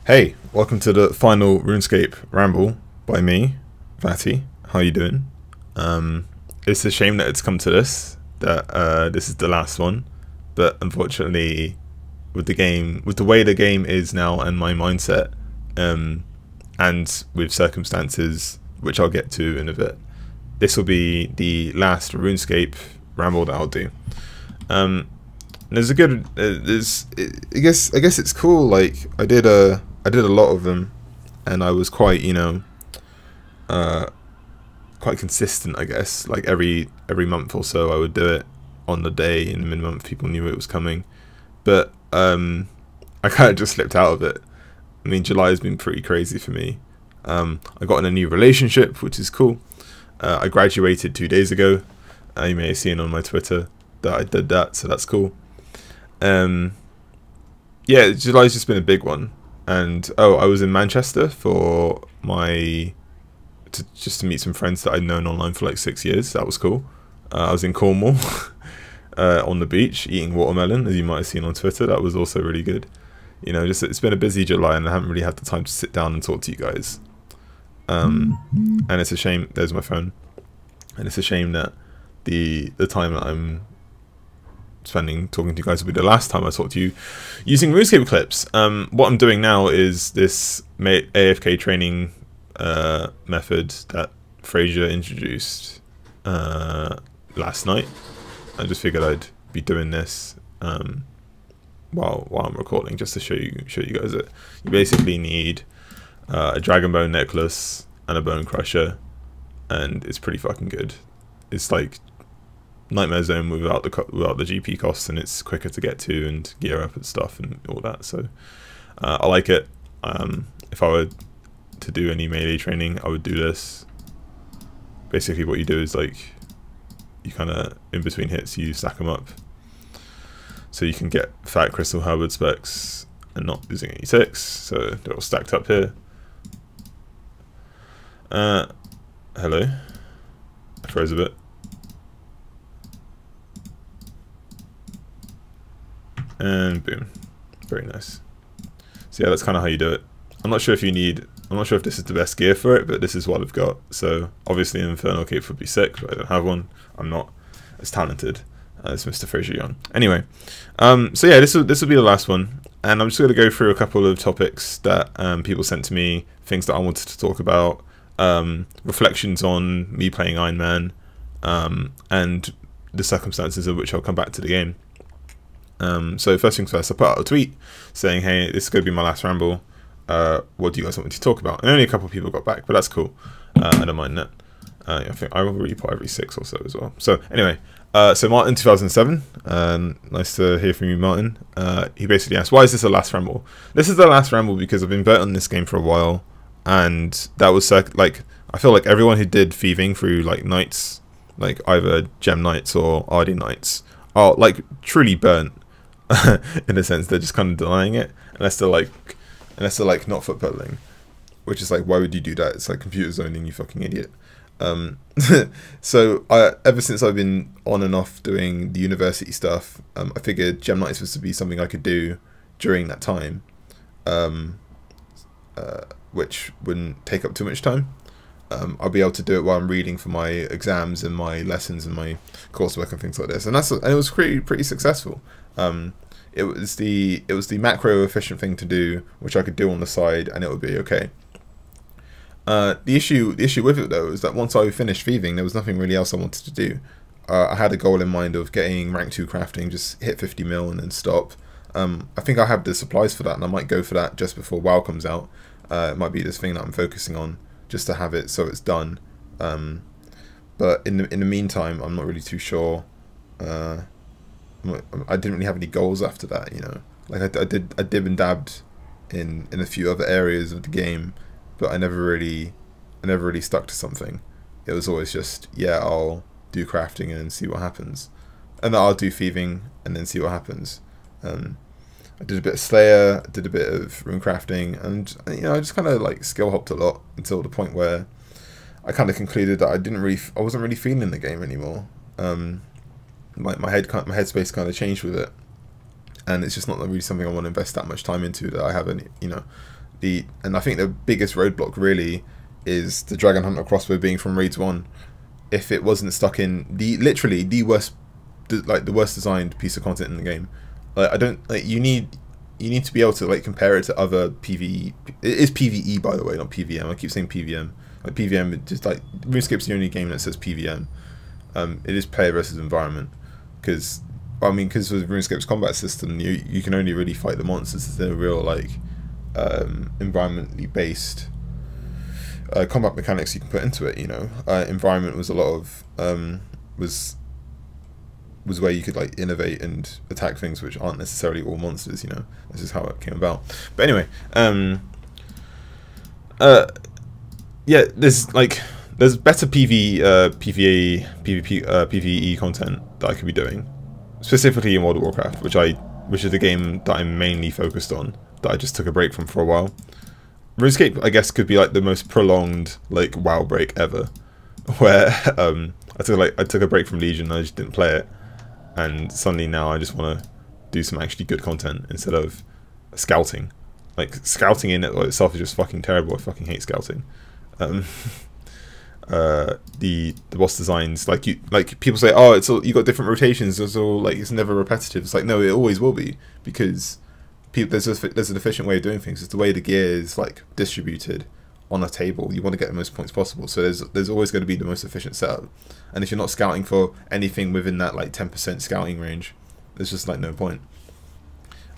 Hey, welcome to the final Runescape Ramble by me, Vatti. How you doing? It's a shame that it's come to this, that this is the last one, but unfortunately, with the way the game is now and my mindset, and with circumstances which I'll get to in a bit, this will be the last Runescape Ramble that I'll do. There's a good, I guess it's cool. Like I did a lot of them, and I was quite, quite consistent. I guess like every month or so I would do it on the day in mid-month. People knew it was coming, but I kind of just slipped out of it. I mean, July has been pretty crazy for me. I got in a new relationship, which is cool. I graduated 2 days ago. You may have seen on my Twitter that I did that, so that's cool. Yeah, July's just been a big one. And I was in Manchester for just to meet some friends that I'd known online for like 6 years. That was cool. I was in Cornwall on the beach eating watermelon, as you might have seen on Twitter. That was also really good. Just it's been a busy July, and I haven't really had the time to sit down and talk to you guys. And it's a shame. There's my phone. And it's a shame that the time that I'm spending talking to you guys will be the last time I talk to you using RuneScape clips. What I'm doing now is this AFK training method that Fraser introduced last night. I just figured I'd be doing this while I'm recording, just to show you guys it. You basically need a dragon bone necklace and a bone crusher, and it's pretty fucking good. It's like Nightmare Zone without the GP costs, and it's quicker to get to and gear up and stuff and all that. So I like it. If I were to do any melee training, I would do this. Basically what you do is like you kind of in between hits you stack them up, so you can get fat crystal halberd specs and not losing any ticks. So they're all stacked up here. Hello, I froze a bit. And boom, very nice. So yeah, that's kind of how you do it. I'm not sure if this is the best gear for it, but this is what I've got. So obviously an Infernal Cape would be sick, but I don't have one. I'm not as talented as Mr. Fraser Young. Anyway, so yeah, this will be the last one, and I'm just going to go through a couple of topics that people sent to me, things that I wanted to talk about, reflections on me playing Ironman, and the circumstances of which I'll come back to the game. So first things first, I put out a tweet saying, hey, this is going to be my last ramble. What do you guys want me to talk about? And only a couple of people got back, but that's cool. I don't mind that. I think I will report every 6 or so as well. So anyway, so Martin 2007, nice to hear from you, Martin. He basically asked, why is this the last ramble? This is the last ramble because I've been betting on this game for a while, and that was like, I feel like everyone who did thieving through like nights, like either gem nights or RD nights, are like truly burnt. In a sense, they're just kind of denying it, unless they're like not foot pedaling, which is like, why would you do that? It's like computer zoning, you fucking idiot. So ever since I've been on and off doing the university stuff, I figured gem nights was to be something I could do during that time, which wouldn't take up too much time. I'll be able to do it while I'm reading for my exams and my lessons and my coursework and things like this, and it was pretty successful. It was the macro efficient thing to do, which I could do on the side, and it would be okay. The issue with it though is that once I finished thieving, there was nothing really else I wanted to do. I had a goal in mind of getting rank 2 crafting, just hit 50 mil and then stop. I think I have the supplies for that, and I might go for that just before WoW comes out. It might be this thing that I'm focusing on, just to have it so it's done. But in the meantime, I'm not really too sure. I didn't really have any goals after that, Like I dib and dabbed in a few other areas of the game, but I never really stuck to something. It was always just, yeah, I'll do crafting and then see what happens, and then I'll do thieving and then see what happens. I did a bit of Slayer, I did a bit of rune crafting, and I just kind of like skill hopped a lot until the point where I kind of concluded that I wasn't really feeling the game anymore. My headspace kind of changed with it, and it's just not really something I want to invest that much time into, that I have any, and I think the biggest roadblock really is the Dragon Hunter crossbow being from Raids 1. If it wasn't stuck in literally the worst designed piece of content in the game, like I don't like you need to be able to like compare it to other PvE. It is PvE, by the way, not PVM. I keep saying PVM. Like PVM, just like RuneScape's the only game that says PVM. It is player versus environment, because with RuneScape's combat system, you can only really fight the monsters. They're real like environmentally based combat mechanics you can put into it. You know, environment was a lot of was where you could like innovate and attack things which aren't necessarily all monsters. You know, this is how it came about. But anyway, yeah, there's better PvE content that I could be doing, specifically in World of Warcraft, which is the game that I'm mainly focused on, that I just took a break from for a while. RuneScape, I guess, could be like the most prolonged like WoW break ever, where I took a break from Legion and I just didn't play it, and suddenly now I just want to do some actually good content instead of scouting. Like, scouting in it itself is just fucking terrible. I fucking hate scouting. The boss designs, like people say, oh, it's all, you got different rotations, it's all like, it's never repetitive. It's like, no, it always will be, because there's an efficient way of doing things. It's the way the gear is like distributed on a table. You want to get the most points possible, so there's always going to be the most efficient setup. And if you're not scouting for anything within that like 10% scouting range, there's just like no point.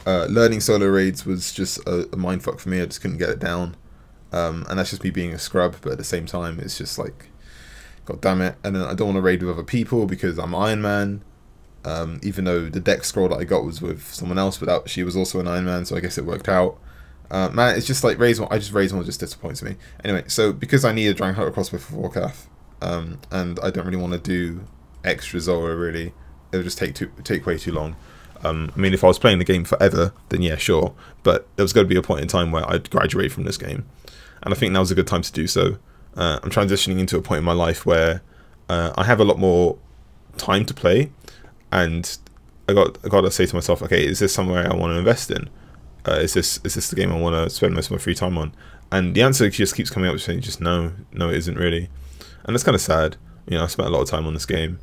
Learning solo raids was just a mindfuck for me. I just couldn't get it down. And that's just me being a scrub, but at the same time, it's just like, god damn it. And then I don't want to raid with other people because I'm Iron Man. Even though the deck scroll that I got was with someone else, but she was also an Iron Man, so I guess it worked out. Man, it's just like Raids 1 just disappoints me. Anyway, so because I need a Dragon Hunter crossbow for Warcraft, and I don't really want to do extra Zora really, it'll just take way too long. I mean, if I was playing the game forever, then yeah, sure. But there was going to be a point in time where I'd graduate from this game, and I think now's a good time to do so. I'm transitioning into a point in my life where I have a lot more time to play, and I got to say to myself, okay, is this somewhere I want to invest in? Is this the game I want to spend most of my free time on? And the answer just keeps coming up saying just no, it isn't really, and that's kind of sad. You know, I spent a lot of time on this game.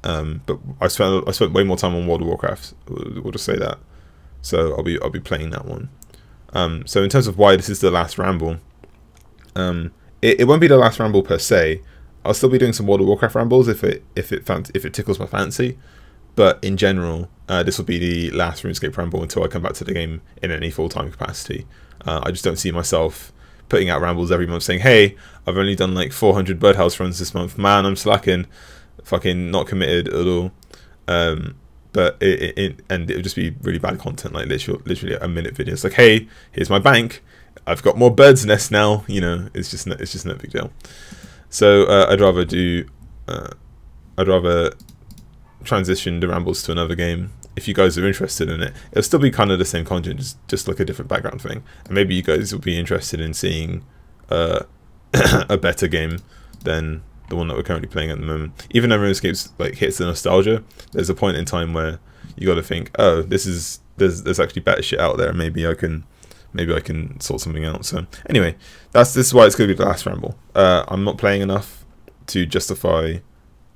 But I spent way more time on World of Warcraft. We'll just say that. So I'll be playing that one. So in terms of why this is the last ramble, it won't be the last ramble per se. I'll still be doing some World of Warcraft rambles if it tickles my fancy. But in general, this will be the last RuneScape ramble until I come back to the game in any full-time capacity. I just don't see myself putting out rambles every month saying, hey, I've only done like 400 birdhouse runs this month. Man, I'm slacking. Fucking not committed at all. But it would just be really bad content, like literally a minute videos. Like, hey, here's my bank. I've got more birds' nests now. You know, it's just no big deal. So I'd rather transition the rambles to another game. If you guys are interested in it, it'll still be kind of the same content, just like a different background thing. And maybe you guys will be interested in seeing a better game than the one that we're currently playing at the moment. Even though RuneScape's like hits the nostalgia, there's a point in time where you got to think, oh, there's actually better shit out there. Maybe I can sort something out. So anyway, this is why it's going to be the last ramble. I'm not playing enough to justify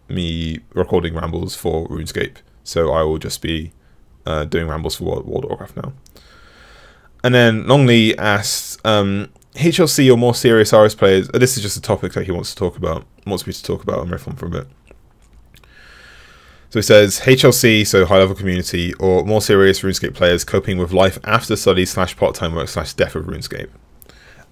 me recording rambles for RuneScape, so I will just be doing rambles for World of Warcraft now. And then Longley asked, HLC or more serious RS players. This is just a topic that he wants me to talk about and riff on for a bit. So he says HLC, so high level community, or more serious RuneScape players coping with life after studies / part-time work / death of RuneScape.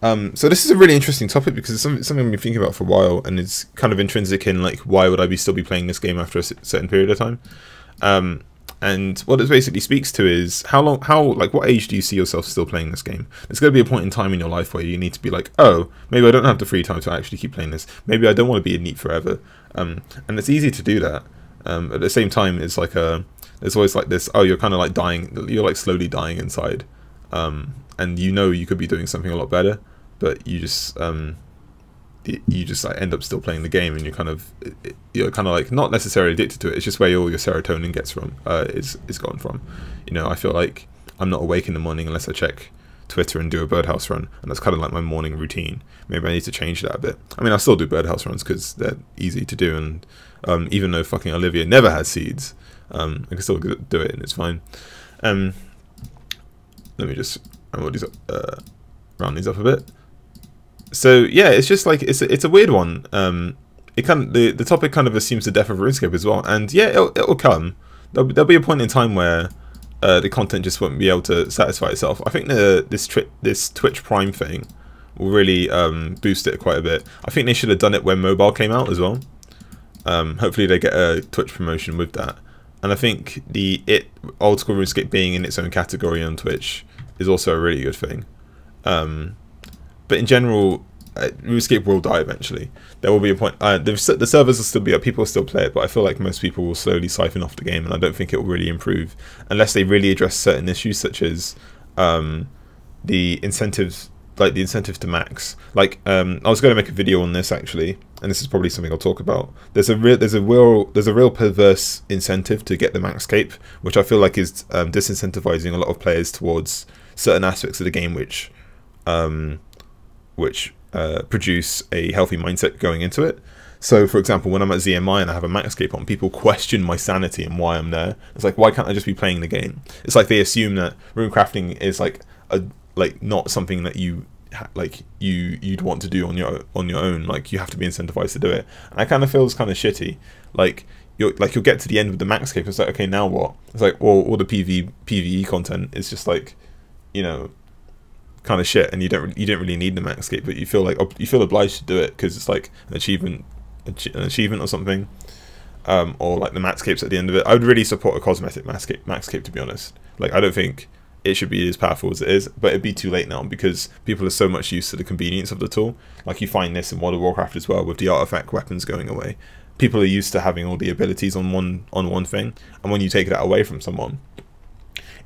So this is a really interesting topic because it's something I've been thinking about for a while, and it's kind of intrinsic in like, why would I still be playing this game after a certain period of time? And what it basically speaks to is what age do you see yourself still playing this game? There's going to be a point in time in your life where you need to be like, oh, maybe I don't have the free time to actually keep playing this. Maybe I don't want to be a NEET forever. And it's easy to do that. At the same time, it's like there's always like this, oh, you're kind of like dying, you're like slowly dying inside. And you know you could be doing something a lot better, but you just like end up still playing the game, and you're kind of like not necessarily addicted to it. It's just where all your serotonin gets from, is gone from. You know, I feel like I'm not awake in the morning unless I check Twitter and do a birdhouse run, and that's kind of like my morning routine. Maybe I need to change that a bit. I mean, I still do birdhouse runs because they're easy to do, and even though fucking Olivia never has seeds, I can still do it and it's fine. Let me just round these up a bit. So yeah, it's just like it's a weird one. It kind of, the topic kind of assumes the death of RuneScape as well, and yeah, it'll come. There'll be a point in time where the content just won't be able to satisfy itself. I think this Twitch Prime thing will really boost it quite a bit. I think they should have done it when mobile came out as well. Hopefully they get a Twitch promotion with that. And I think old school RuneScape being in its own category on Twitch is also a really good thing. But in general, RuneScape will die eventually. There will be a point. The servers will still be up. People will still play it, but I feel like most people will slowly siphon off the game, and I don't think it will really improve unless they really address certain issues, such as the incentives, like the incentive to max. Like I was going to make a video on this actually, and this is probably something I'll talk about. There's a real perverse incentive to get the max cape, which I feel like is disincentivizing a lot of players towards certain aspects of the game, which produce a healthy mindset going into it. So, for example, when I'm at ZMI and I have a max cape on, people question my sanity and why I'm there. It's like, why can't I just be playing the game? It's like they assume that runecrafting is like not something that you'd want to do on your own. Like, you have to be incentivized to do it. And I kind of feel it's kind of shitty. You'll get to the end with the max cape. It's like, okay, now what? It's like, well, all the PvE content is just like, you know, kind of shit, and you don't really need the max cape, but you feel obliged to do it because it's like an achievement or something, or like the max capes at the end of it. I would really support a cosmetic max cape, to be honest. Like, I don't think it should be as powerful as it is, but it'd be too late now because people are so much used to the convenience of the tool. Like, you find this in World of Warcraft as well with the artifact weapons going away. People are used to having all the abilities on one thing, and when you take that away from someone,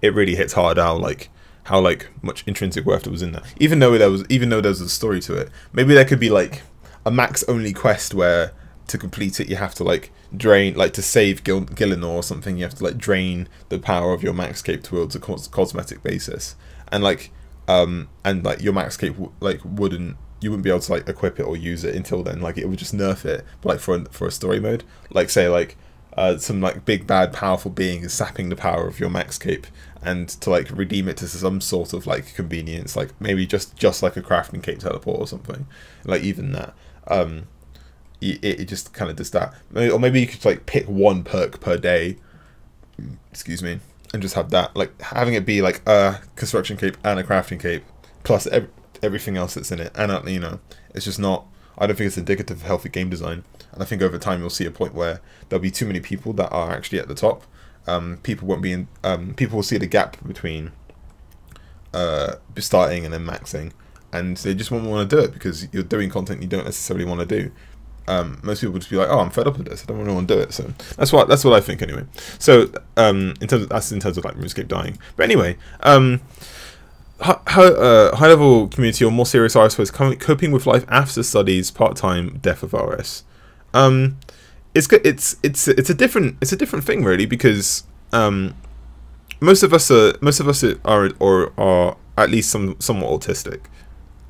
it really hits hard how much intrinsic worth there was in that. Even though there was a story to it, maybe there could be like a max only quest where to complete it you have to like drain, like to save Gillinor or something, you have to like drain the power of your max cape towards a cosmetic basis, and your max cape you wouldn't be able to like equip it or use it until then. Like, it would just nerf it, but like for a story mode, like say like some like big bad powerful being is sapping the power of your max cape, and to like redeem it to some sort of like convenience, like maybe just like a crafting cape teleport or something, like even that, it just kind of does that. Or maybe you could like pick one perk per day, excuse me, and just have that, like having it be like a construction cape and a crafting cape plus everything else that's in it, and you know, it's just not. I don't think it's indicative of healthy game design, and I think over time you'll see a point where there'll be too many people that are actually at the top. People won't be in. People will see the gap between starting and then maxing, and they just won't want to do it because you're doing content you don't necessarily want to do. Most people will just be like, "Oh, I'm fed up with this. I don't really want to do it." So that's what I think anyway. So in terms of like RuneScape dying, but anyway, high level community, or more serious, I suppose, coping with life after studies, part-time, death of RS. It's good. It's a different thing really, because most of us are at least somewhat autistic,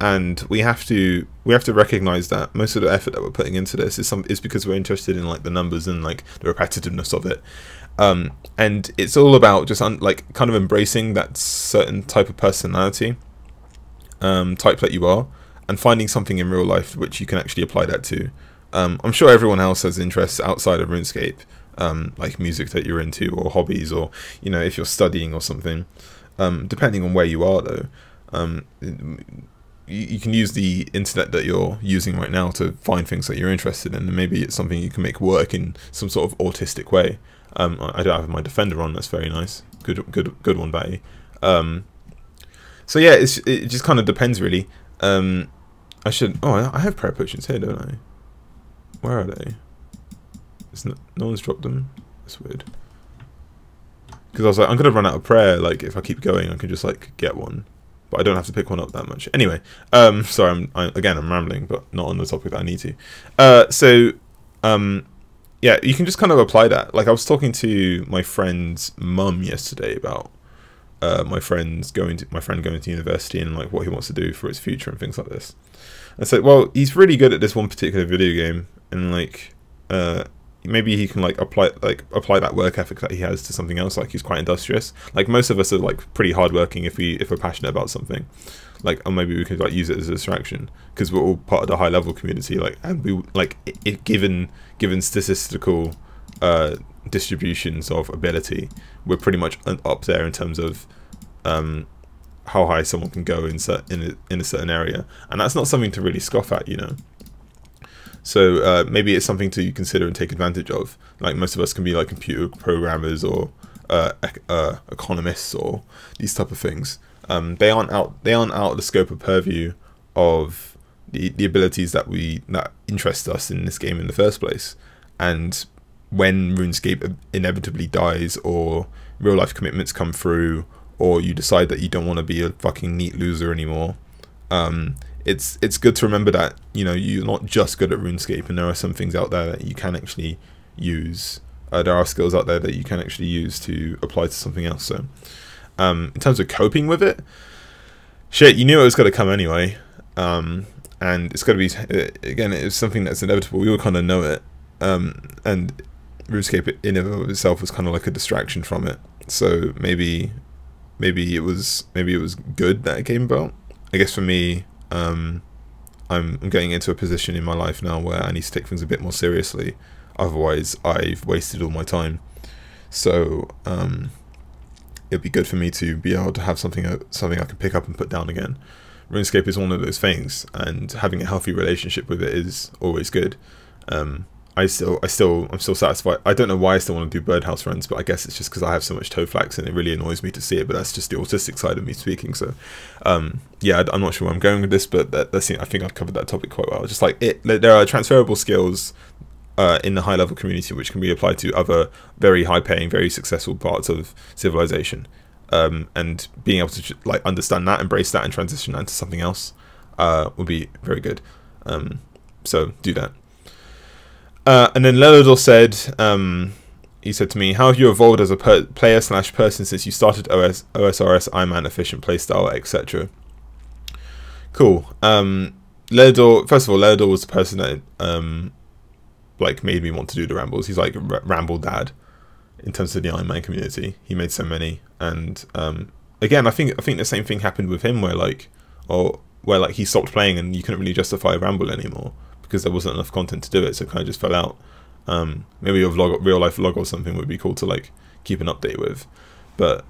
and we have to recognize that most of the effort that we're putting into this is because we're interested in like the numbers and like the repetitiveness of it. And it's all about just like kind of embracing that certain type of personality type that you are, and finding something in real life which you can actually apply that to. I'm sure everyone else has interests outside of RuneScape, like music that you're into, or hobbies, or you know, if you're studying or something. Depending on where you are though, you can use the internet that you're using right now to find things that you're interested in, and maybe it's something you can make work in some sort of autistic way. I don't have my defender on. That's very nice. Good one, Vatti. So yeah, it just kind of depends really. I have prayer potions here, don't I? Where are they? No one's dropped them. That's weird. Because I was like, I'm gonna run out of prayer. Like, if I keep going, I can just like get one, but I don't have to pick one up that much. Anyway, sorry, I'm rambling, but not on the topic that I need to. Yeah, you can just kind of apply that. Like, I was talking to my friend's mum yesterday about my friend going to university and like what he wants to do for his future and things like this. And so, well, he's really good at this one particular video game, and like maybe he can like apply that work ethic that he has to something else. Like he's quite industrious. Like most of us are like pretty hardworking if we're passionate about something. Like, or maybe we could like use it as a distraction because we're all part of the high level community. Like, and we like given statistical distributions of ability, we're pretty much up there in terms of how high someone can go in a certain area, and that's not something to really scoff at, you know. So maybe it's something to consider and take advantage of. Like most of us can be like computer programmers or economists or these type of things. They aren't out of the scope of purview of the abilities that interest us in this game in the first place. And when RuneScape inevitably dies, or real life commitments come through, or you decide that you don't want to be a fucking neat loser anymore, it's good to remember that, you know, you're not just good at RuneScape, and there are some things out there that you can actually use. There are skills out there that you can actually use to apply to something else. So in terms of coping with it, shit, you knew it was going to come anyway, and it's going to be, again, it's something that's inevitable. We all kind of know it, and RuneScape in and of itself was kind of like a distraction from it. So maybe it was good that it came about. I guess for me, I'm getting into a position in my life now where I need to take things a bit more seriously. Otherwise, I've wasted all my time. So it'd be good for me to be able to have something I can pick up and put down again. RuneScape is one of those things, and having a healthy relationship with it is always good. I'm still satisfied. I don't know why I still want to do Birdhouse Runs, but I guess it's just because I have so much toe flax and it really annoys me to see it. But that's just the autistic side of me speaking. So yeah, I'm not sure where I'm going with this, but I think I've covered that topic quite well. Just like there are transferable skills in the high level community which can be applied to other very high paying, very successful parts of civilization, and being able to like understand that, embrace that, and transition that into something else would be very good. So do that. And then Lelodor said, he said to me, how have you evolved as a player/person since you started OSRS, Ironman, Efficient, Playstyle, etc.? Cool. Lelodor, first of all, Lelodor was the person that like made me want to do the rambles. He's like Ramble Dad in terms of the Ironman community. He made so many, and again, I think the same thing happened with him, where he stopped playing and you couldn't really justify a ramble anymore, because there wasn't enough content to do it, so it kind of just fell out. Maybe a real life vlog or something would be cool to like keep an update with, but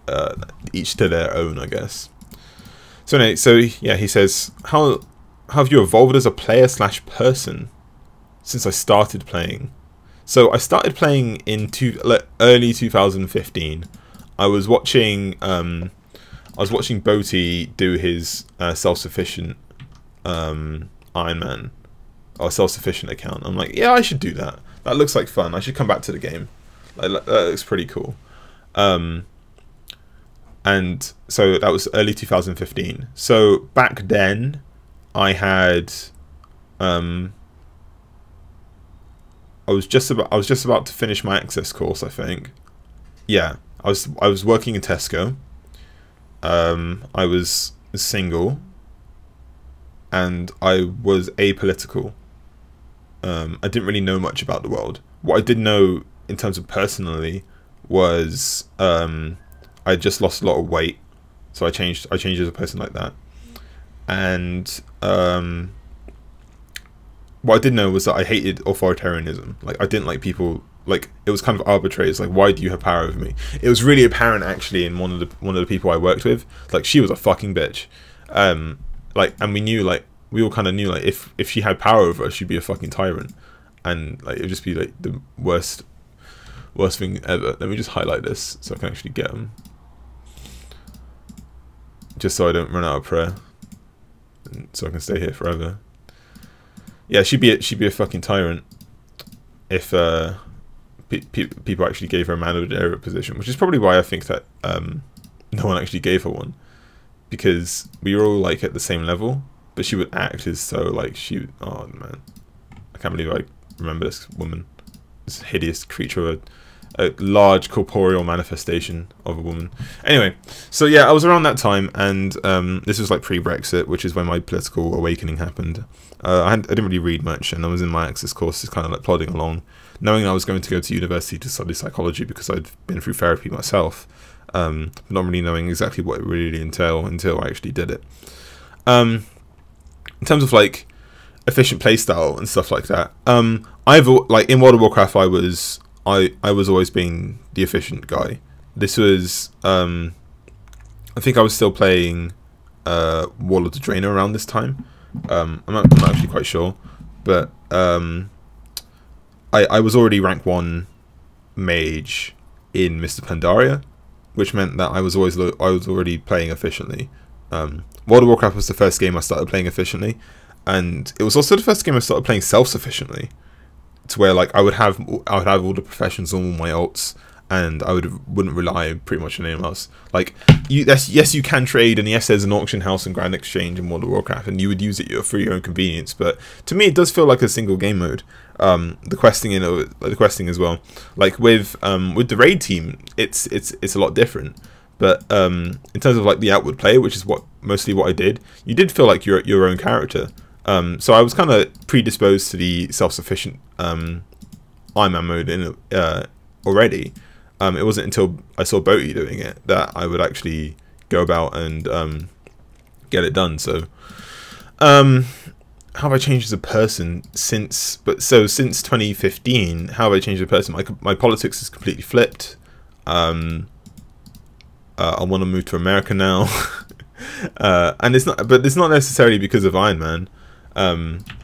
each to their own, I guess. So anyway, so yeah, he says, how have you evolved as a player/person since I started playing? So I started playing in early 2015. I was watching Vatti do his self-sufficient Ironman, or self-sufficient account. I'm like, yeah, I should do that. That looks like fun. I should come back to the game. Like, that looks pretty cool. And so that was early 2015. So back then, I had, I was just about to finish my access course, I think. Yeah, I was working in Tesco. I was single, and I was apolitical. I didn't really know much about the world. What I did know in terms of personally was I just lost a lot of weight, so I changed as a person like that. And what I did know was that I hated authoritarianism. Like, I didn't like people, like, it was kind of arbitrary. It's like, why do you have power over me? It was really apparent actually in one of the people I worked with. Like, she was a fucking bitch. Like, and we all kind of knew, like, if she had power over us, she'd be a fucking tyrant, and like it would just be like the worst thing ever. Let me just highlight this so I can actually get them, just so I don't run out of prayer, and so I can stay here forever. Yeah, she'd be a fucking tyrant if people actually gave her a manager position, which is probably why I think that no one actually gave her one, because we were all like at the same level. But she would act as so like oh man, I can't believe I remember this woman, this hideous creature of a large corporeal manifestation of a woman. Anyway, so yeah, I was around that time, and this was like pre-Brexit, which is when my political awakening happened. I didn't really read much, and I was in my access courses, kind of like plodding along, knowing I was going to go to university to study psychology because I'd been through therapy myself, not really knowing exactly what it really entailed until I actually did it. In terms of like efficient playstyle and stuff like that, I've like in World of Warcraft, I was always being the efficient guy. This was I think I was still playing Wall of the Draenor around this time. I'm not actually quite sure, but I was already rank 1 mage in Mr. Pandaria, which meant that I was already playing efficiently. World of Warcraft was the first game I started playing efficiently, and it was also the first game I started playing self-sufficiently, to where like I would have all the professions on all my alts, and I wouldn't rely pretty much on anyone else. Like, yes, you can trade, and yes, there's an auction house and Grand Exchange in World of Warcraft, and you would use it for your own convenience. But to me, it does feel like a single game mode. The questing as well. Like with the raid team, it's a lot different. But in terms of like the outward play, which is mostly what I did, you did feel like you're your own character. So I was kind of predisposed to the self-sufficient Ironman mode already. It wasn't until I saw Boaty doing it that I would actually go about and get it done. So, how have I changed as a person since 2015? How have I changed as a person? My politics has completely flipped. I want to move to America now, and it's not necessarily because of Iron Man.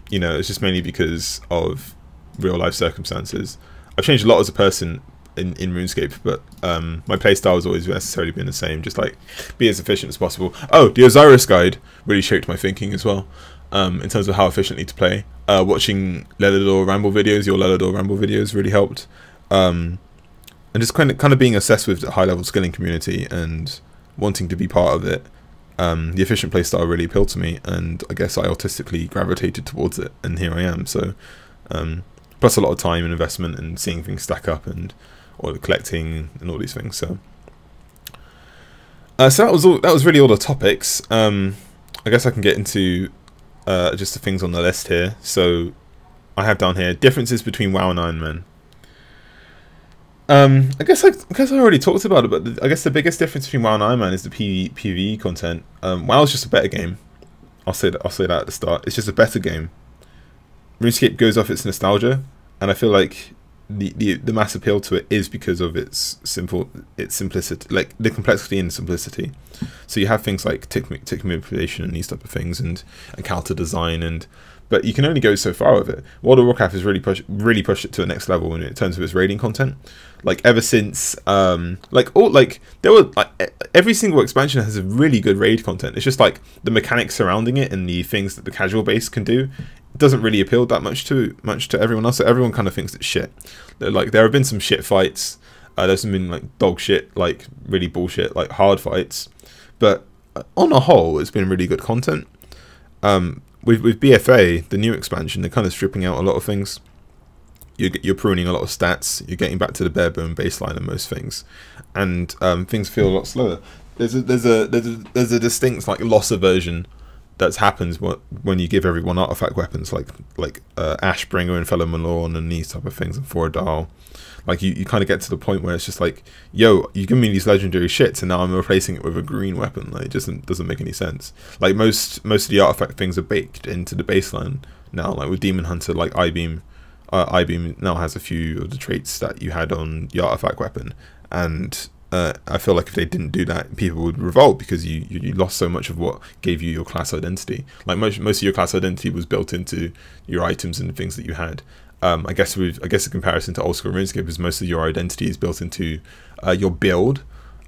You know, it's just mainly because of real life circumstances. I've changed a lot as a person in RuneScape, but my playstyle has always necessarily been the same, just like be as efficient as possible. Oh, the Osiris guide really shaped my thinking as well, in terms of how efficiently to play. Watching Lelador Ramble videos, your Lelador Ramble videos really helped, and just kind of being obsessed with the high level skilling community and wanting to be part of it. The efficient playstyle really appealed to me, and I guess I autistically gravitated towards it, and here I am. So plus a lot of time and investment and seeing things stack up or collecting and all these things. So that was really all the topics. I guess I can get into just the things on the list here. So I have down here differences between WoW and Iron Man. I guess I already talked about it, but I guess the biggest difference between WoW and Iron Man is the PvE content. WoW is just a better game. I'll say that at the start. It's just a better game. RuneScape goes off its nostalgia, and I feel like the mass appeal to it is because of its simplicity, like the complexity and simplicity. So you have things like tick manipulation and these type of things, and counter design, but you can only go so far with it. World of Warcraft has really pushed it to the next level in terms of its raiding content. Like ever since every single expansion has a really good raid content. It's just like the mechanics surrounding it and the things that the casual base can do doesn't really appeal that much to everyone else. So everyone kind of thinks it's shit. Like there have been some shit fights. There's been like dog shit, like really bullshit, like hard fights. But on a whole, it's been really good content. With BFA, the new expansion, they're kind of stripping out a lot of things. You're pruning a lot of stats. You're getting back to the bare bone baseline of most things, and things feel a lot slower. There's a distinct like loss aversion that happens when you give everyone artifact weapons like Ashbringer and Fellow Malorn and these type of things, and Foradal. Like you kind of get to the point where it's just like, yo, you give me these legendary shits, and now I'm replacing it with a green weapon. Like it just doesn't make any sense. Like most of the artifact things are baked into the baseline now. Like with Demon Hunter, like Eyebeam now has a few of the traits that you had on the artifact weapon, and I feel like if they didn't do that, people would revolt because you lost so much of what gave you your class identity. Like most of your class identity was built into your items and the things that you had. I guess a comparison to old school RuneScape is most of your identity is built into your build,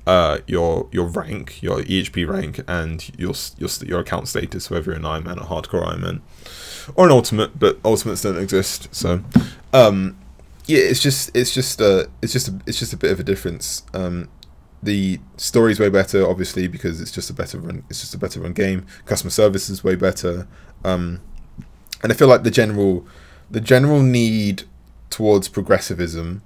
your rank, your EHP rank, and your account status, whether you're an Iron Man or hardcore Iron Man, or an ultimate. But ultimates don't exist, so yeah, it's just a bit of a difference. The story's way better, obviously, because it's just a better run game. Customer service is way better, and I feel like the general need towards progressivism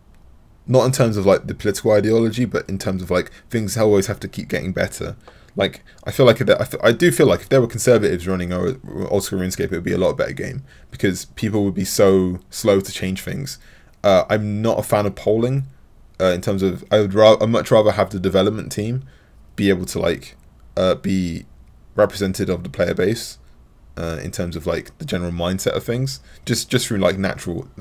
not in terms of like the political ideology, but in terms of like things always have to keep getting better. Like I feel like I do feel like if there were conservatives running old school RuneScape, it would be a lot better game because people would be so slow to change things. I'm not a fan of polling. In terms of, I'd much rather have the development team be able to like be representative of the player base in terms of like the general mindset of things, just through like the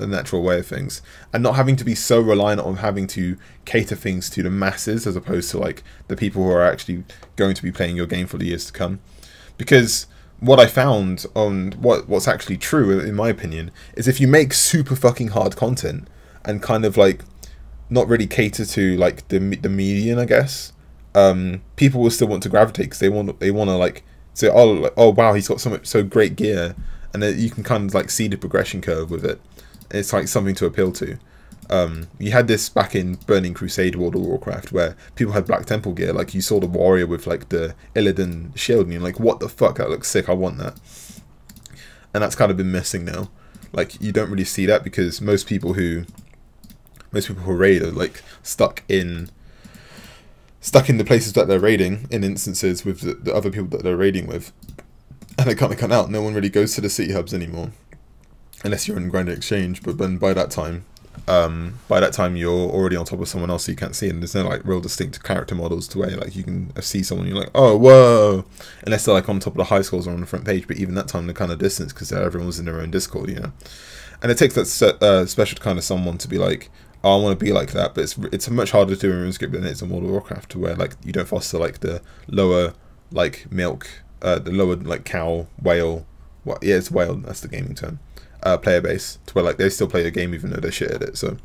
natural way of things, and not having to be so reliant on having to cater things to the masses as opposed to like the people who are actually going to be playing your game for the years to come. Because what I found on what's actually true in my opinion is if you make super fucking hard content and kind of like not really cater to like the median, I guess, people will still want to gravitate because they want to like say, oh wow, he's got so great gear, and then you can kind of like see the progression curve with it. It's like something to appeal to. You had this back in Burning Crusade World of Warcraft where people had Black Temple gear, like you saw the warrior with like the Illidan shield and you're like, what the fuck, that looks sick, I want that. And that's kind of been missing now. Like you don't really see that because most people who raid are like stuck in the places that they're raiding, in instances with the other people that they're raiding with, and they can't come out. No one really goes to the city hubs anymore, unless you're in Grand Exchange. But then by that time you're already on top of someone else, so you can't see, and there's no like real distinct character models to where like you can see someone, you're like, oh whoa, unless they're like on top of the high scores or on the front page. But even that time they're kind of distant because everyone's in their own Discord, you know. And it takes that special kind of someone to be like, oh, I want to be like that. But it's much harder to do in RuneScape than it is in World of Warcraft, to where like you don't foster like the lower like milk, the lower like cow, whale, it's whale, that's the gaming term, player base, to where like they still play a game even though they're shit at it. So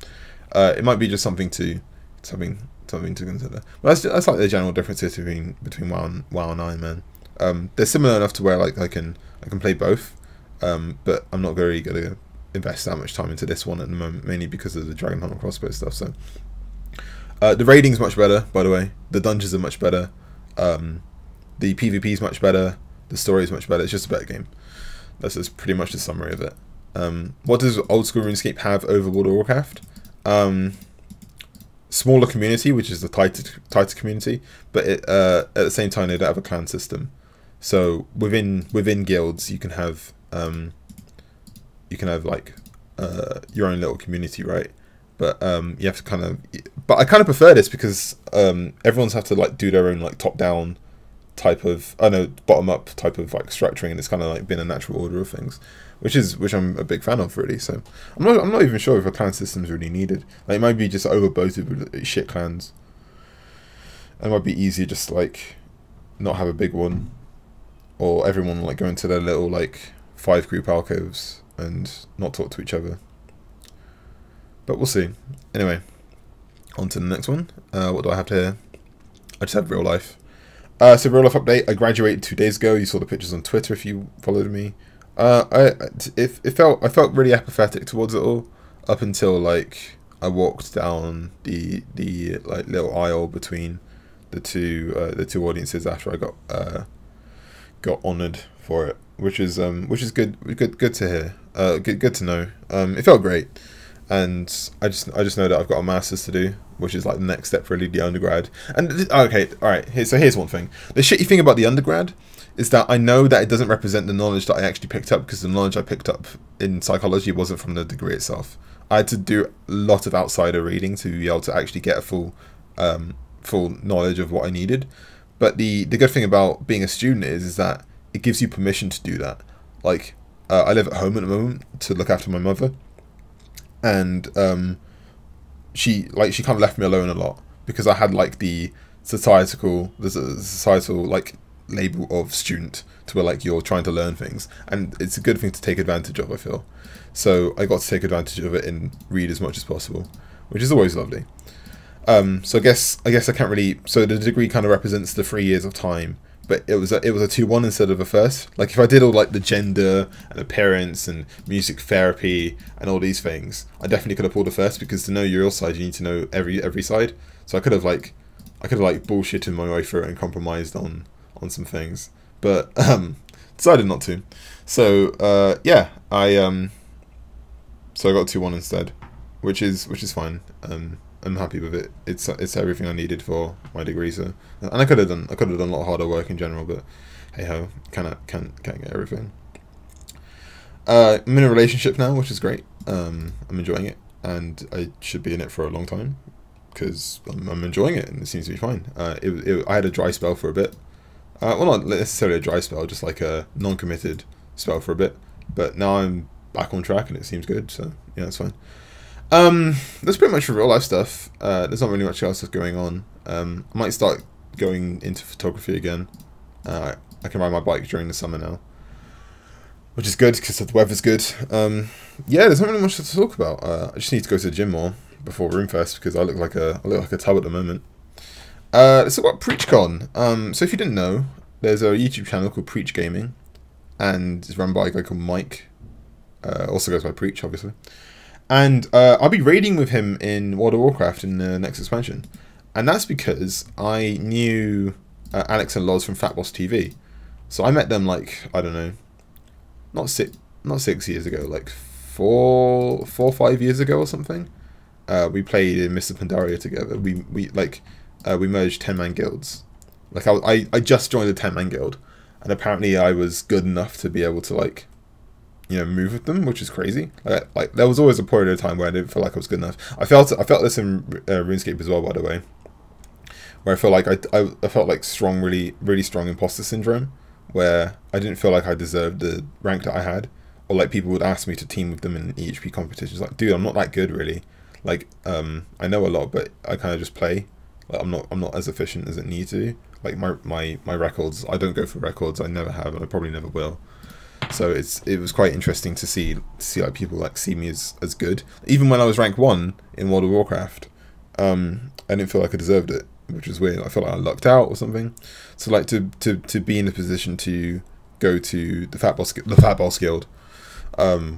it might be just something to consider. But that's like the general differences between WoW and Ironman. They're similar enough to where like I can play both, but I'm not very gonna invest that much time into this one at the moment, mainly because of the Dragon Hunter crossbow stuff. So the raiding's much better, by the way. The dungeons are much better. The PvP is much better. The story is much better. It's just a better game. That's just pretty much the summary of it. What does old school RuneScape have over World of Warcraft? Smaller community, which is the tighter community, but at the same time they don't have a clan system. So within guilds you can have like your own little community, right? But you have to kind of. But I kind of prefer this because everyone's have to like do their own like top down type of, bottom up type of like structuring, and it's kind of like been a natural order of things, which I'm a big fan of, really. So I'm not even sure if a clan system is really needed. Like it might be just overboated with shit clans. It might be easier just like not have a big one, or everyone like go into their little like 5 group alcoves and not talk to each other. But we'll see. Anyway, on to the next one. What do I have here? I just have real life. So real life update. I graduated 2 days ago. You saw the pictures on Twitter if you followed me. I felt really apathetic towards it all up until like I walked down the like little aisle between the two audiences after I got honoured for it, which is good to hear. Good to know. It felt great, and I just know that I've got a master's to do, which is like the next step, really, the undergrad. And okay, all right. Here's one thing. The shitty thing about the undergrad is that I know that it doesn't represent the knowledge that I actually picked up, because the knowledge I picked up in psychology wasn't from the degree itself. I had to do a lot of outsider reading to be able to actually get a full knowledge of what I needed. But the good thing about being a student is that it gives you permission to do that. Like I live at home at the moment to look after my mother, and she kind of left me alone a lot because I had like the societal like label of student, to where like you're trying to learn things, and it's a good thing to take advantage of, I feel. So I got to take advantage of it and read as much as possible, which is always lovely. So I guess I can't really. So the degree kind of represents the 3 years of time, but it was a 2-1 instead of a first. Like if I did all like the gender and appearance and music therapy and all these things, I definitely could have pulled a first, because to know your side you need to know every side. So I could have bullshitted my way through it and compromised on some things, but decided not to. So yeah, so I got 2-1 instead, which is fine. I'm happy with it. It's everything I needed for my degree. So, and I could have done a lot harder work in general, but hey ho, can't get everything. I'm in a relationship now, which is great. I'm enjoying it, and I should be in it for a long time because I'm enjoying it, and it seems to be fine. I had a dry spell for a bit. Well, not necessarily a dry spell, just like a non-committed spell for a bit. But now I'm back on track, and it seems good. So yeah, that's fine. That's pretty much for real life stuff. There's not really much else that's going on. I might start going into photography again. I can ride my bike during the summer now, which is good because the weather's good. Yeah, there's not really much to talk about. I just need to go to the gym more before Roomfest because I look like a tub at the moment. Let's talk about PreachCon. So if you didn't know, there's a YouTube channel called Preach Gaming, and it's run by a guy called Mike. Also goes by Preach, obviously. And I'll be raiding with him in World of Warcraft in the next expansion, and that's because I knew Alex and Loz from Fat Boss TV. So I met them like, I don't know, not 6 years ago, like 4 or 5 years ago or something. We played in Mr. Pandaria together. We merged 10-man guilds. Like I just joined a 10-man guild, and apparently I was good enough to be able to like, you know, move with them, which is crazy. Like there was always a period of time where I didn't feel like I was good enough. I felt this in RuneScape as well, by the way, where I feel like I felt like really strong imposter syndrome, where I didn't feel like I deserved the rank that I had, or like people would ask me to team with them in EHP competitions. Like, dude, I'm not that good really. Like, I know a lot, but I kind of just play. Like, I'm not as efficient as it needs to. Like my records, I don't go for records. I never have, and I probably never will. So it was quite interesting to see like people like see me as good. Even when I was rank 1 in World of Warcraft, I didn't feel like I deserved it, which was weird. I felt like I lucked out or something. So like to be in a position to go to the Fat Boss Guild,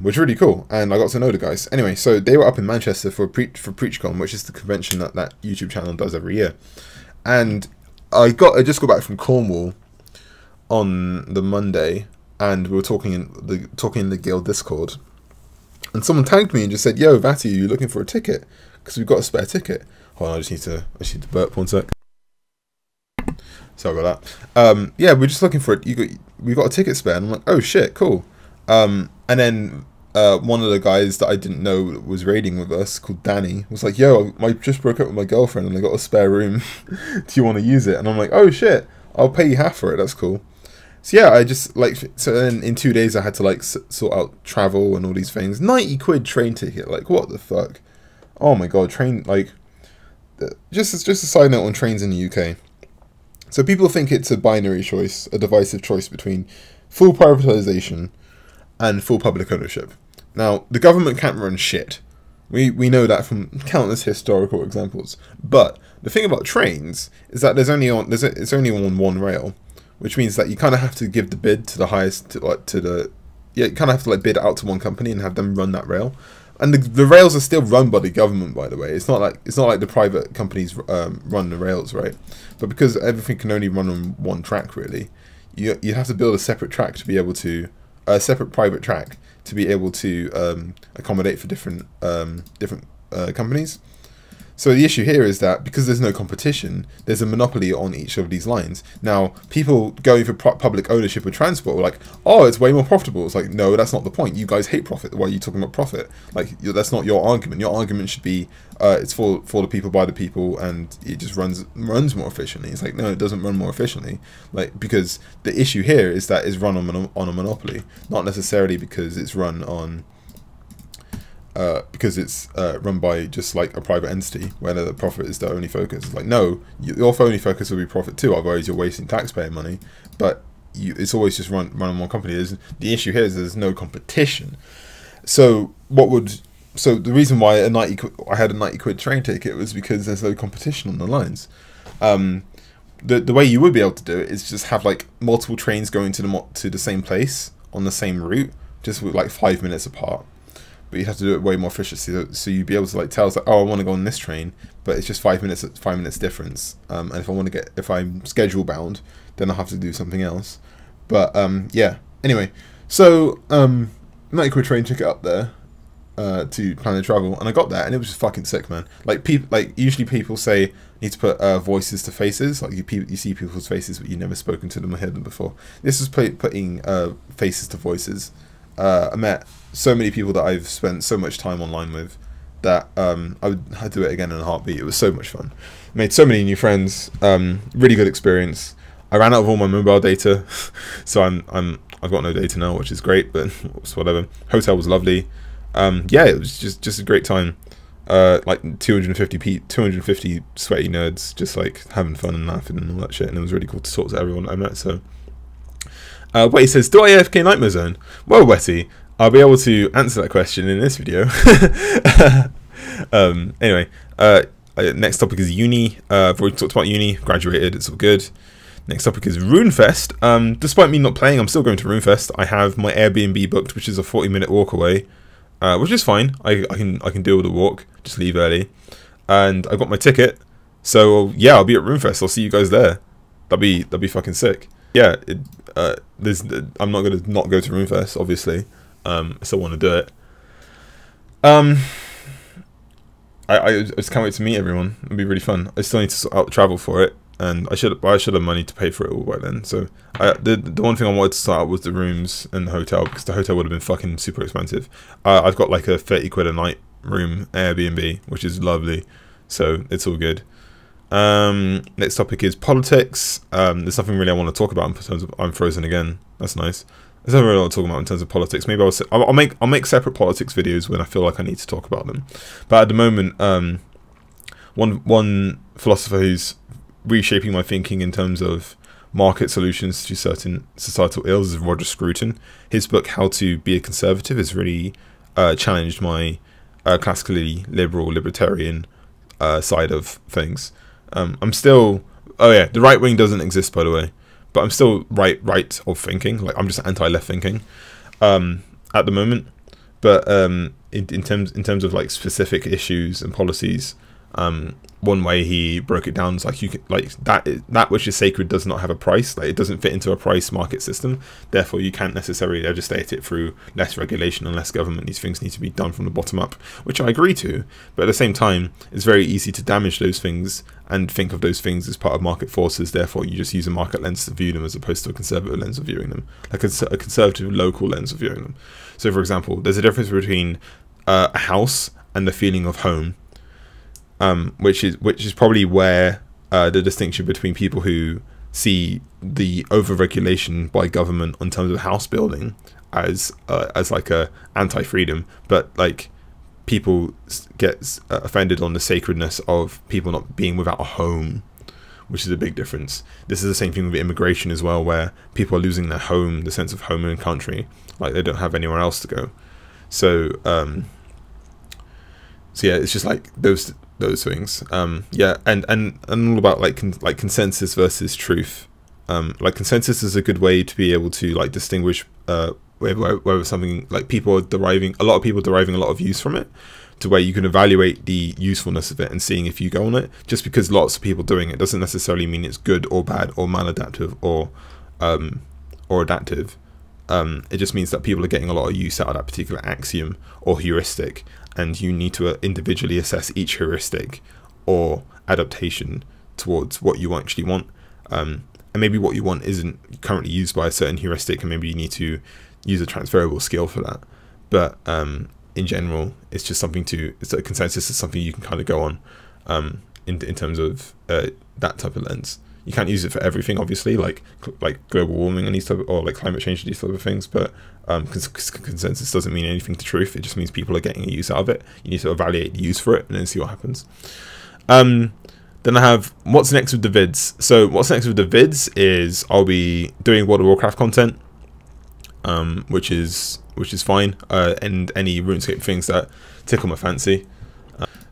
which is really cool, and I got to know the guys. Anyway, so they were up in Manchester for PreachCon, which is the convention that YouTube channel does every year. And I just got back from Cornwall on the Monday, and we were talking in the guild Discord, and someone tagged me and just said, "Yo, Vatti, are you looking for a ticket? Because we've got a spare ticket." Hold on, I just need to burp 1 sec. Sorry about that. Yeah, we're just looking for it. We got a ticket spare, and I'm like, oh shit, cool. And then one of the guys that I didn't know was raiding with us, called Danny, was like, "Yo, I just broke up with my girlfriend, and I got a spare room. Do you want to use it?" And I'm like, "Oh shit, I'll pay you half for it. That's cool." So yeah, I just so then in 2 days I had to like sort out travel and all these things. 90 quid train ticket, like what the fuck? Oh my god, train, like just a side note on trains in the UK. So people think it's a binary choice, a divisive choice between full privatization and full public ownership. Now, the government can't run shit. We know that from countless historical examples. But the thing about trains is that it's only on one rail, which means that you kind of have to give the bid to the highest, you kind of have to like bid out to one company and have them run that rail. And the rails are still run by the government, by the way. It's not like the private companies run the rails, right? But because everything can only run on one track, really, you have to build a separate track to be able to separate private track to be able to accommodate for different companies. So the issue here is that because there's no competition, there's a monopoly on each of these lines. Now, people going for public ownership of transport were like, "Oh, it's way more profitable." It's like, no, that's not the point. You guys hate profit. Why are you talking about profit? Like, that's not your argument. Your argument should be, it's for the people, by the people, and it just runs more efficiently. It's like, no, it doesn't run more efficiently. Like, because the issue here is that it's run on a monopoly, not necessarily because it's run on. Because it's run by just like a private entity where the profit is the only focus. It's like, no, your only focus will be profit too, otherwise you're wasting taxpayer money. But it's always just run on one company. The issue here is there's no competition. So the reason why I had a 90 quid train ticket was because there's no competition on the lines. The way you would be able to do it is just have like multiple trains going to the same place on the same route, just with like 5 minutes apart. But you have to do it way more efficiently, so you'd be able to like tell us like, oh, I want to go on this train, but it's just 5 minutes difference. And if I'm schedule bound, then I'll have to do something else. But yeah. Anyway, so 90 quid train ticket up there. to plan the travel, and I got that, and it was just fucking sick, man. Like usually people say you need to put voices to faces, like you see people's faces, but you've never spoken to them or heard them before. This was putting faces to voices. I met so many people that I've spent so much time online with that I'd do it again in a heartbeat. It was so much fun. Made so many new friends. Really good experience. I ran out of all my mobile data, so I've got no data now, which is great, but it's whatever. Hotel was lovely. Yeah, it was just a great time. Like 250 sweaty nerds, just like having fun and laughing and all that shit, and it was really cool to talk to everyone I met. So, Wetty says, "Do I AFK Nightmare Zone?" Well, Wetty, I'll be able to answer that question in this video. Anyway, next topic is uni. I've already talked about uni. Graduated. It's all good. Next topic is Runefest. Despite me not playing, I'm still going to Runefest. I have my Airbnb booked, which is a 40-minute walk away, which is fine. I can deal with the walk. Just leave early, and I got my ticket. So yeah, I'll be at Runefest. I'll see you guys there. That'd be fucking sick. Yeah, I'm not gonna not go to Runefest, obviously. I still want to do it. I just can't wait to meet everyone. It'll be really fun. I still need to sort out travel for it, and I should have money to pay for it all by then. So the one thing I wanted to start out was the rooms and the hotel, because the hotel would have been fucking super expensive. I've got like a 30 quid a night room Airbnb, which is lovely, so it's all good. Next topic is politics. There's nothing really I want to talk about in terms of I'm frozen again. That's nice. There's nothing really I want to talk about in terms of politics. Maybe I'll make separate politics videos when I feel like I need to talk about them. But at the moment, one philosopher who's reshaping my thinking in terms of market solutions to certain societal ills is Roger Scruton. His book How to Be a Conservative has really challenged my classically libertarian side of things. I'm still, oh yeah, the right wing doesn't exist, by the way, but I'm still right of thinking. Like, I'm just anti-left thinking at the moment. But in terms of like specific issues and policies, one way he broke it down is like, you can, like, that which is sacred does not have a price. Like, it doesn't fit into a price market system. Therefore, you can't necessarily legislate it through less regulation and less government. These things need to be done from the bottom up, which I agree to. But at the same time, it's very easy to damage those things and think of those things as part of market forces. Therefore, you just use a market lens to view them as opposed to a conservative lens of viewing them, like a conservative local lens of viewing them. So, for example, there's a difference between a house and the feeling of home. Which is probably where the distinction between people who see the over-regulation by government in terms of house building as like a anti-freedom, but like people get offended on the sacredness of people not being without a home, which is a big difference. This is the same thing with immigration as well, where people are losing their home, the sense of home and country, like they don't have anywhere else to go. So yeah, it's just like those things. Yeah, and all about like consensus versus truth. Like, consensus is a good way to be able to like distinguish whether something, like, a lot of people deriving a lot of use from it, to where you can evaluate the usefulness of it and seeing if you go on it. Just because lots of people doing it doesn't necessarily mean it's good or bad or maladaptive or adaptive. It just means that people are getting a lot of use out of that particular axiom or heuristic, and you need to individually assess each heuristic or adaptation towards what you actually want. And maybe what you want isn't currently used by a certain heuristic, and maybe you need to use a transferable skill for that. But in general, it's just something it's a consensus is something you can kind of go on in terms of that type of lens. You can't use it for everything, obviously, like global warming and these type of, or like climate change and these type of things. But consensus doesn't mean anything to truth. It just means people are getting a use out of it. You need to evaluate the use for it and then see what happens. Then I have what's next with the vids. So what's next with the vids is I'll be doing World of Warcraft content, which is fine, and any RuneScape things that tickle my fancy.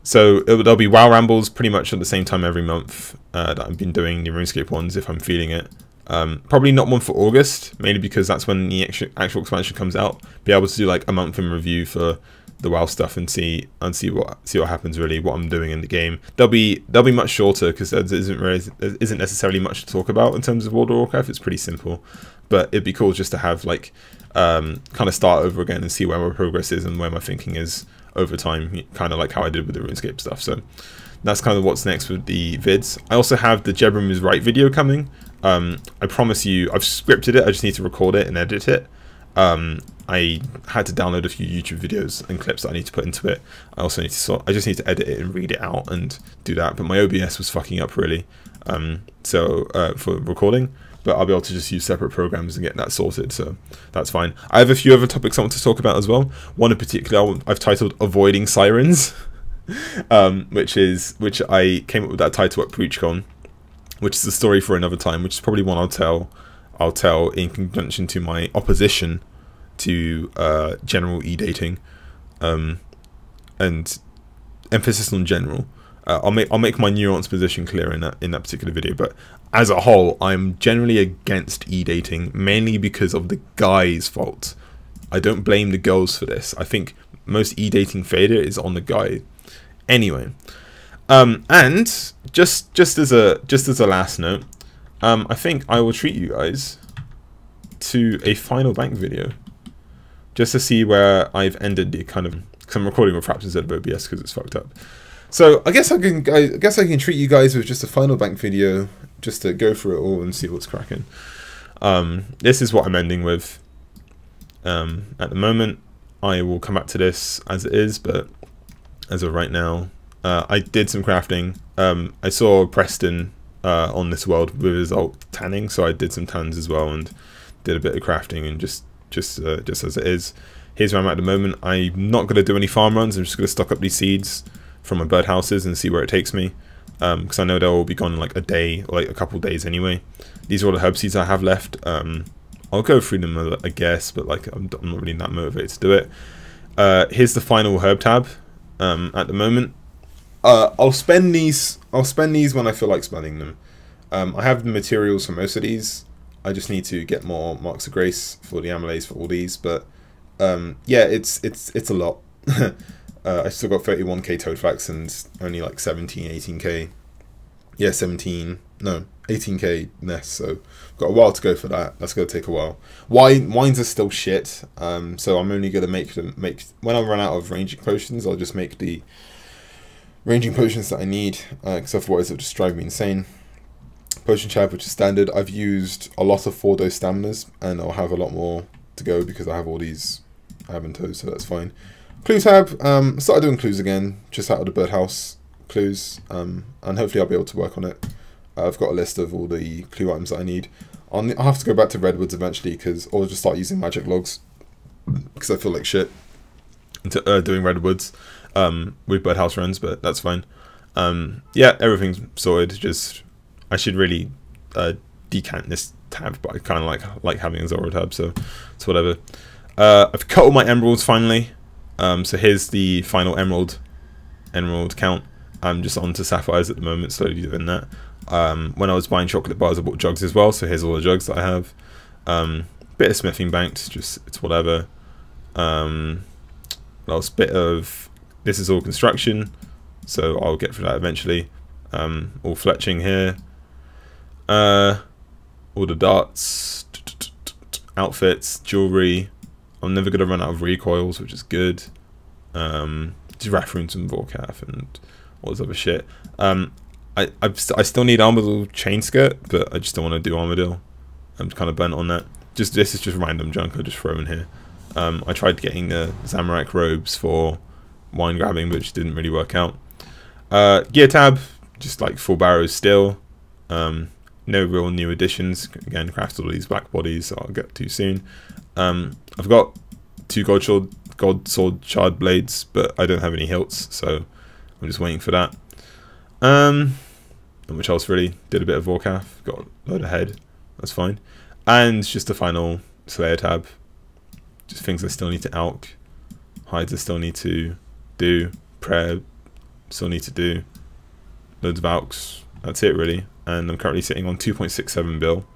So there'll be WoW Rambles pretty much at the same time every month that I've been doing the RuneScape ones if I'm feeling it. Probably not one for August, mainly because that's when the actual expansion comes out. Be able to do like a month in review for the WoW stuff and see what happens, really, what I'm doing in the game. They'll be much shorter because there isn't necessarily much to talk about in terms of World of Warcraft. It's pretty simple, but it'd be cool just to have like kind of start over again and see where my progress is and where my thinking is over time, kind of like how I did with the RuneScape stuff. So that's kind of what's next with the vids. I also have the Jebram is Right video coming. I promise you, I've scripted it, I just need to record it and edit it. I had to download a few YouTube videos and clips that I need to put into it. I also need to I just need to edit it and read it out and do that. But my OBS was fucking up really, for recording. But I'll be able to just use separate programs and get that sorted, so that's fine. I have a few other topics I want to talk about as well. One in particular I've titled Avoiding Sirens, which I came up with that title at PreachCon, which is a story for another time, which is probably one I'll tell in conjunction to my opposition to general e-dating, and emphasis on general. I'll make my nuanced position clear in that particular video, but as a whole, I'm generally against e-dating, mainly because of the guy's fault. I don't blame the girls for this. I think most e-dating failure is on the guy. Anyway, and just as a last note, I think I will treat you guys to a final bank video, just to see where I've ended the kind of, because I'm recording with Fraps instead of OBS because it's fucked up. So I guess I can treat you guys with just a final bank video, just to go through it all and see what's cracking. This is what I'm ending with. At the moment, I will come back to this as it is, but as of right now, I did some crafting. I saw Preston on this world with his alt tanning, so I did some tans as well and did a bit of crafting, and just as it is. Here's where I'm at the moment. I'm not going to do any farm runs. I'm just going to stock up these seeds from my birdhouses and see where it takes me, because I know they'll be gone in like a day or like a couple days anyway. These are all the herb seeds I have left. I'll go through them, I guess, but like I'm not really that motivated to do it. Here's the final herb tab. At the moment, I'll spend these when I feel like spending them. I have the materials for most of these. I just need to get more marks of grace for the amylase for all these, but yeah, it's a lot. I still got 31k toadflax and only like 18k. Yeah, 18k nests, so got a while to go for that. That's gonna take a while. Wines are still shit, so I'm only gonna make when I run out of ranging potions, I'll just make the ranging potions that I need, because otherwise it'll just drive me insane. Potion tab, which is standard. I've used a lot of 4-dose staminas, and I'll have a lot more to go because I have all these Aventos, so that's fine. Clue tab, started doing clues again, just out of the birdhouse clues, and hopefully I'll be able to work on it. I've got a list of all the clue items that I need. I'll have to go back to redwoods eventually, or just start using magic logs, because I feel like shit doing redwoods with birdhouse runs, but that's fine. Yeah, everything's sorted. Just I should really decant this tab, but I kind of like having a Zoro tab, so it's whatever. I've cut all my emeralds finally. So here's the final emerald count. I'm just on to sapphires at the moment, slowly doing that. When I was buying chocolate bars, I bought jugs as well, so here's all the jugs that I have. Bit of smithing banked, just it's whatever. Last bit of, this is all construction, so I'll get through that eventually. All fletching here. All the darts, outfits, jewelry. I'm never going to run out of recoils, which is good. Just Rathrunes and Vorkath and all this other shit. I still need Armadillo chain skirt, but I just don't want to do Armadillo. I'm kind of burnt on that. This is just random junk I just throw in here. I tried getting the Zamorak robes for wine grabbing, which didn't really work out. Gear tab, just like full barrows still. No real new additions. Again, crafted all these black bodies, so I'll get to soon. I've got 2 God Sword Shard blades, but I don't have any hilts, so I'm just waiting for that. Not much else really. Did a bit of Vorkath, got a load of head, that's fine. And just a final Slayer tab. Just things I still need to alch. Hides I still need to do. Prayer still need to do. Loads of alchs. That's it really. And I'm currently sitting on 2.67 bill,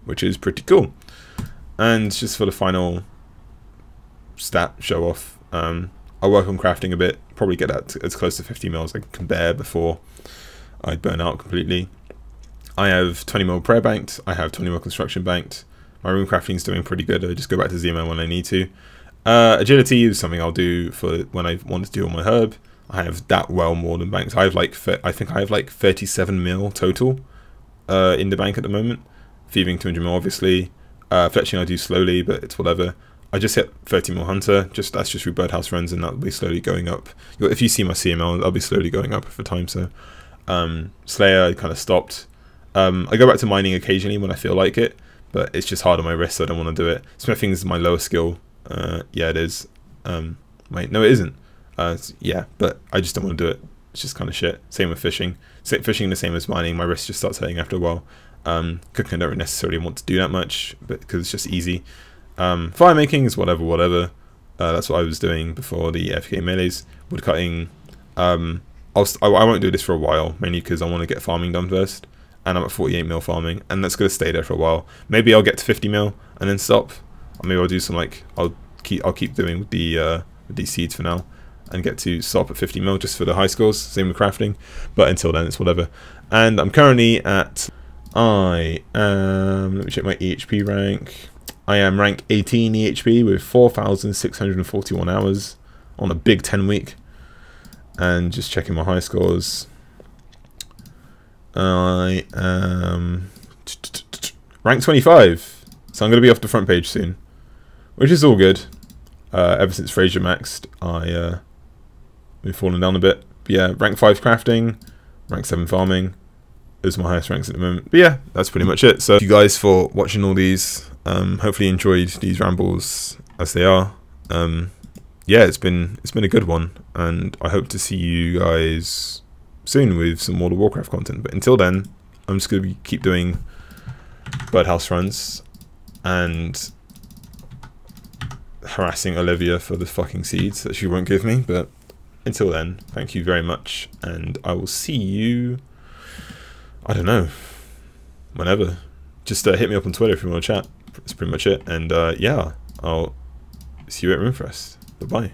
which is pretty cool. And just for the final stat show off, I'll work on crafting a bit, probably get that as close to 50 mils I can bear before I burn out completely. I have 20 mil prayer banked, I have 20 mil construction banked. My room crafting is doing pretty good. I just go back to Zemo when I need to. Agility is something I'll do for when I want to do all my herb. I have that well more than banks. I have like I think I have like 37 mil total in the bank at the moment. Thieving 200 mil obviously. Fletching I do slowly, but it's whatever. I just hit 30 mil hunter. That's just through birdhouse runs, and that'll be slowly going up. If you see my CML, I'll be slowly going up for time. So Slayer, I kind of stopped. I go back to mining occasionally when I feel like it, but it's just hard on my wrist, so I don't want to do it. Smithing is my lowest skill. Yeah, it is. Wait, no, it isn't. Yeah, but I just don't want to do it. It's just kind of shit. Same with fishing. Fishing the same as mining. My wrist just starts hurting after a while. Cooking I don't necessarily want to do that much, but because it's just easy. Fire making is whatever. That's what I was doing before the FK melees. Woodcutting. I won't do this for a while, mainly because I want to get farming done first. And I'm at 48 mil farming, and that's gonna stay there for a while. Maybe I'll get to 50 mil and then stop. Or maybe I'll do some I'll keep doing with these seeds for now, and get to stop at 50 mil just for the high scores. Same with crafting, but until then it's whatever. And I'm currently at let me check my EHP rank. I am rank 18 EHP with 4,641 hours on a big 10 week, and just checking my high scores. I am rank 25, so I'm going to be off the front page soon, which is all good. Ever since Fraser maxed, we've fallen down a bit. But yeah, rank 5 crafting, rank 7 farming. Those are my highest ranks at the moment. But yeah, that's pretty much it. So thank you guys for watching all these. Hopefully you enjoyed these rambles as they are. Yeah, it's been a good one, and I hope to see you guys soon with some World of Warcraft content. But until then, I'm just gonna keep doing birdhouse runs and harassing Olivia for the fucking seeds that she won't give me. But until then, thank you very much, and I will see you, I don't know, whenever. Just hit me up on Twitter if you want to chat. That's pretty much it. And yeah, I'll see you at RuneFest. Bye bye.